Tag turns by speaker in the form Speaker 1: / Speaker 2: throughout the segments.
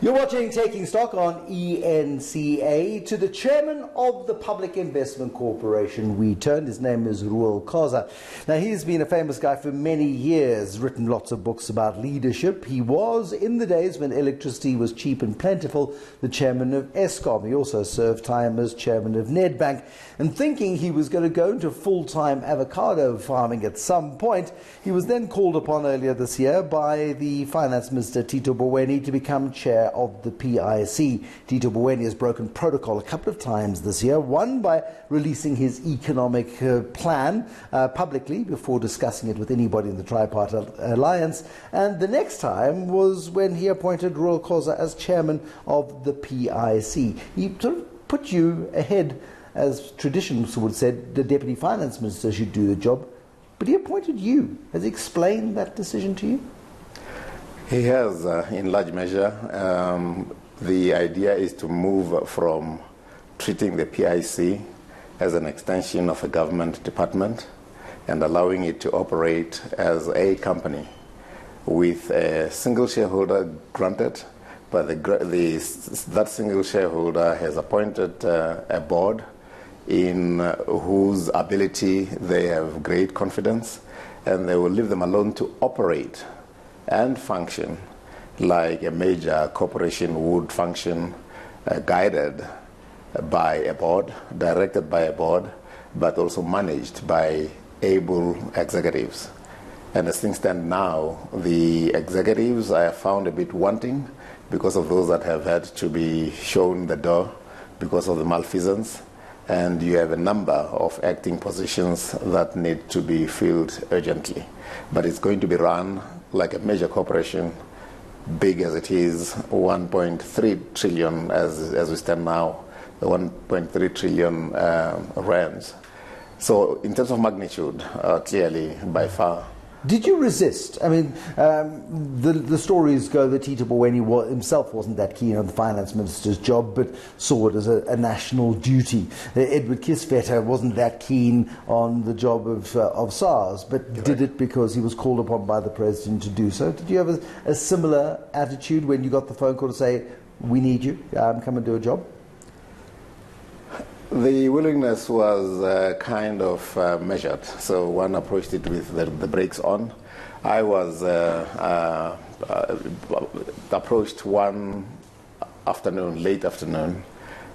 Speaker 1: You're watching Taking Stock on ENCA. To the chairman of the Public Investment Corporation we turn. His name is Reuel Khoza. Now, he's been a famous guy for many years, written lots of books about leadership. He was, in the days when electricity was cheap and plentiful, the chairman of Eskom. He also served time as chairman of Nedbank. And thinking he was going to go into full-time avocado farming at some point, he was then called upon earlier this year by the Finance Minister, Tito Mboweni, to become chair of the PIC. Tito Mboweni has broken protocol a couple of times this year, one by releasing his economic plan publicly before discussing it with anybody in the tripartite alliance, and the next time was when he appointed Reuel Khoza as chairman of the PIC. He sort of put you ahead, as tradition would say, the deputy finance minister should do the job, but he appointed you. Has he explained that decision to you?
Speaker 2: He has, in large measure. The idea is to move from treating the PIC as an extension of a government department and allowing it to operate as a company with a single shareholder granted, but that single shareholder has appointed a board in whose ability they have great confidence, and they will leave them alone to operate and function like a major corporation would function, guided by a board, directed by a board, but also managed by able executives. And as things stand now, the executives I have found a bit wanting because of those that have had to be shown the door because of the malfeasance. And you have a number of acting positions that need to be filled urgently. But it's going to be run like a major corporation, big as it is, 1.3 trillion as we stand now, 1.3 trillion rands. So in terms of magnitude, clearly, by far.
Speaker 1: Did you resist? I mean, the stories go that Tito Mboweni himself wasn't that keen on the finance minister's job, but saw it as a national duty. Edward Kisveta wasn't that keen on the job of SARS, but did it because he was called upon by the president to do so. Did you have a similar attitude when you got the phone call to say, we need you, come and do a job?
Speaker 2: The willingness was kind of measured, so one approached it with the brakes on. I was approached one afternoon, late afternoon,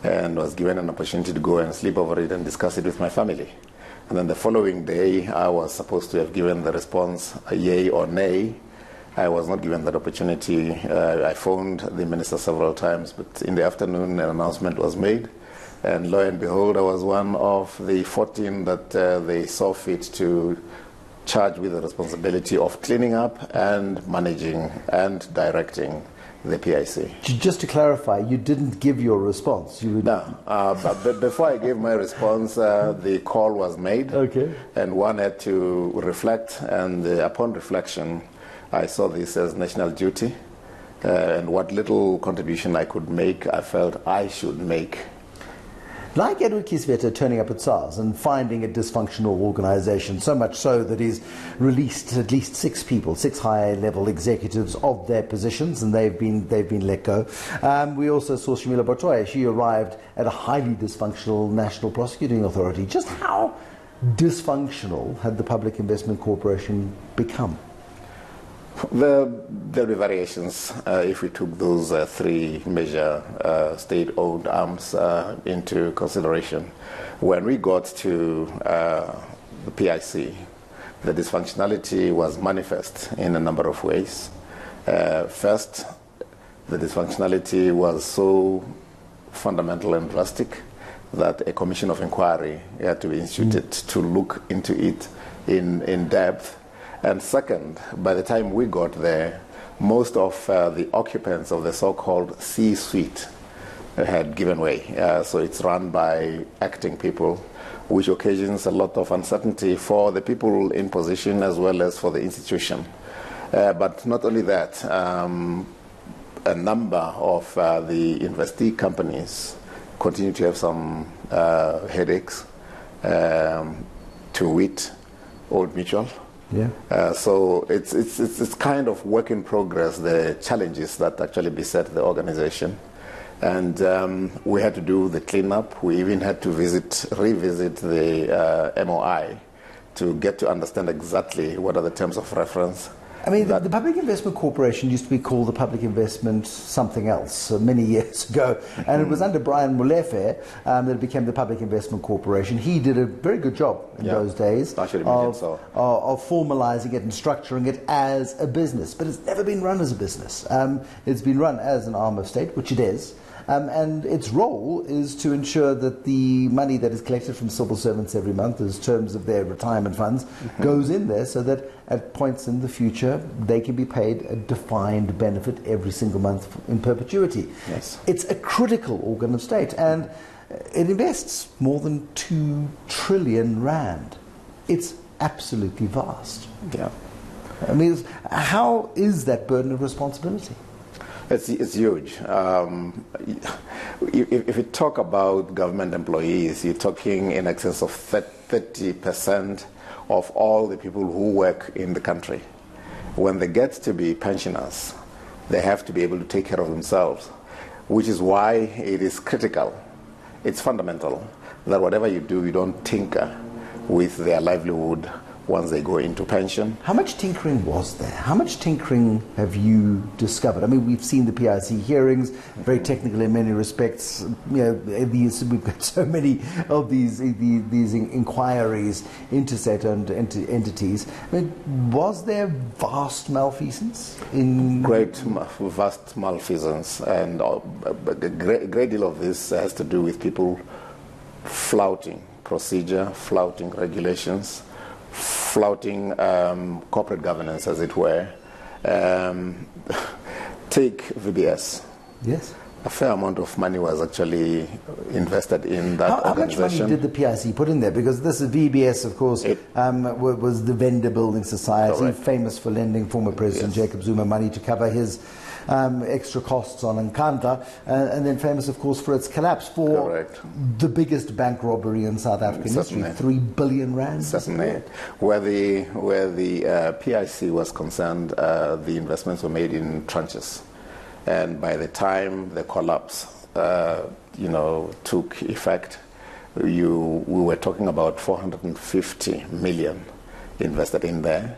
Speaker 2: and was given an opportunity to go and sleep over it and discuss it with my family. And then the following day, I was supposed to have given the response, a yay or nay. I was not given that opportunity. I phoned the minister several times, but in the afternoon, an announcement was made. And lo and behold, I was one of the 14 that they saw fit to charge with the responsibility of cleaning up and managing and directing the PIC.
Speaker 1: Just to clarify, you didn't give your response?
Speaker 2: No, but before I gave my response, the call was made, and one had to reflect, and upon reflection, I saw this as national duty, and what little contribution I could make, I felt I should make.
Speaker 1: Like Edward Kisveta turning up at SARS and finding a dysfunctional organization, so much so that he's released at least 6 people, 6 high-level executives of their positions, and they've been let go. We also saw Shamila Botoya. She arrived at a highly dysfunctional National Prosecuting Authority. Just how dysfunctional had the Public Investment Corporation become?
Speaker 2: There'll be variations if we took those 3 major state-owned arms into consideration. When we got to the PIC, the dysfunctionality was manifest in a number of ways. First, the dysfunctionality was so fundamental and drastic that a commission of inquiry had to be instituted to look into it in depth. And second, by the time we got there, most of the occupants of the so-called C-suite had given way. So it's run by acting people, which occasions a lot of uncertainty for the people in position as well as for the institution. But not only that, a number of the investee companies continue to have some headaches, to wit, Old Mutual,
Speaker 1: Yeah.
Speaker 2: So it's kind of work in progress, the challenges that actually beset the organization. And we had to do the cleanup. We even had to revisit the MOI to get to understand exactly what are the terms of reference.
Speaker 1: I mean, the Public Investment Corporation used to be called the Public Investment something else many years ago, and it was under Brian Molefe that it became the Public Investment Corporation. He did a very good job in those days of formalizing it and structuring it as a business, but it's never been run as a business. It's been run as an arm of state, which it is. And its role is to ensure that the money that is collected from civil servants every month, as terms of their retirement funds, goes in there so that at points in the future they can be paid a defined benefit every single month in perpetuity.
Speaker 2: Yes.
Speaker 1: It's a critical organ of state, and it invests more than 2 trillion rand. It's absolutely vast.
Speaker 2: Yeah.
Speaker 1: I mean, how is that burden of responsibility?
Speaker 2: It's huge. If you talk about government employees, you're talking in excess of 30% of all the people who work in the country. When they get to be pensioners, they have to be able to take care of themselves, which is why it is critical. It's fundamental that whatever you do, you don't tinker with their livelihood once they go into pension.
Speaker 1: How much tinkering was there? How much tinkering have you discovered? I mean, we've seen the PIC hearings, very technical in many respects. You know, we've got so many of these inquiries into state-owned entities. I mean, was there vast malfeasance?
Speaker 2: Vast malfeasance, and a great deal of this has to do with people flouting procedure, flouting regulations, flouting corporate governance, as it were. Take VBS.
Speaker 1: Yes.
Speaker 2: A fair amount of money was actually invested in that organization.
Speaker 1: How much money did the PIC put in there? Because this is VBS, of course, was the Vendor Building Society,
Speaker 2: correct,
Speaker 1: famous for lending former President Jacob Zuma money to cover his extra costs on Nkandla, and then famous, of course, for its collapse, for
Speaker 2: correct,
Speaker 1: the biggest bank robbery in South African history, 3 billion rand.
Speaker 2: Certainly. Where the PIC was concerned, the investments were made in tranches. And by the time the collapse, took effect, we were talking about 450 million invested in there,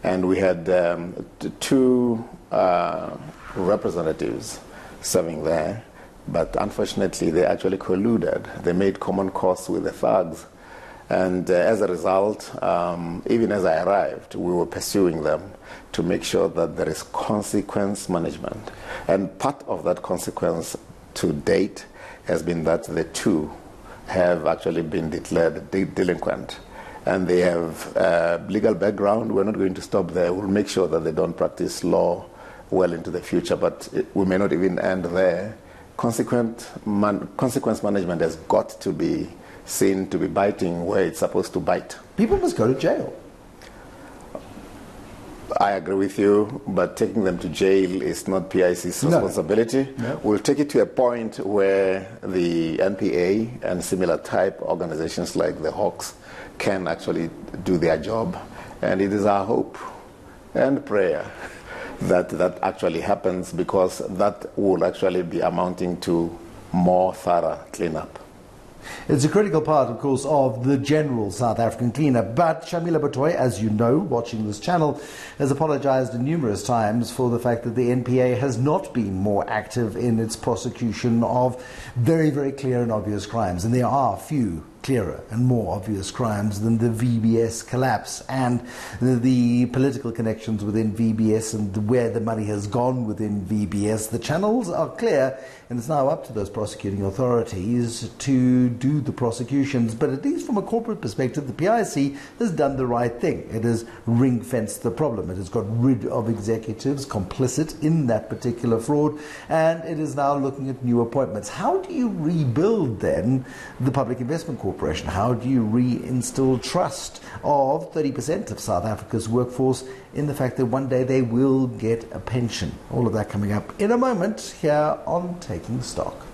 Speaker 2: and we had 2 representatives serving there, but unfortunately they actually colluded. They made common cause with the thugs, and as a result, even as I arrived, we were pursuing them to make sure that there is consequence management. And part of that consequence to date has been that the 2 have actually been declared delinquent. And they have legal background. We're not going to stop there. We'll make sure that they don't practice law well into the future, but we may not even end there. Consequence management has got to be seen to be biting where it's supposed to bite. People
Speaker 1: must go to jail.
Speaker 2: I agree with you, but taking them to jail is not PIC's responsibility.
Speaker 1: No.
Speaker 2: We'll take it to a point where the NPA and similar type organizations like the Hawks can actually do their job. And it is our hope and prayer that actually happens, because that will actually be amounting to more thorough cleanup.
Speaker 1: It's a critical part, of course, of the general South African cleanup. But Shamila Batoy, as you know, watching this channel, has apologized numerous times for the fact that the NPA has not been more active in its prosecution of very, very clear and obvious crimes. And there are few clearer and more obvious crimes than the VBS collapse and the political connections within VBS and where the money has gone within VBS. The channels are clear, and it's now up to those prosecuting authorities to do the prosecutions. But at least from a corporate perspective, the PIC has done the right thing. It has ring-fenced the problem. It has got rid of executives complicit in that particular fraud, and it is now looking at new appointments. How do you rebuild then the Public Investment Corporation? How do you reinstill trust of 30% of South Africa's workforce in the fact that one day they will get a pension? All of that coming up in a moment here on Taking Stock.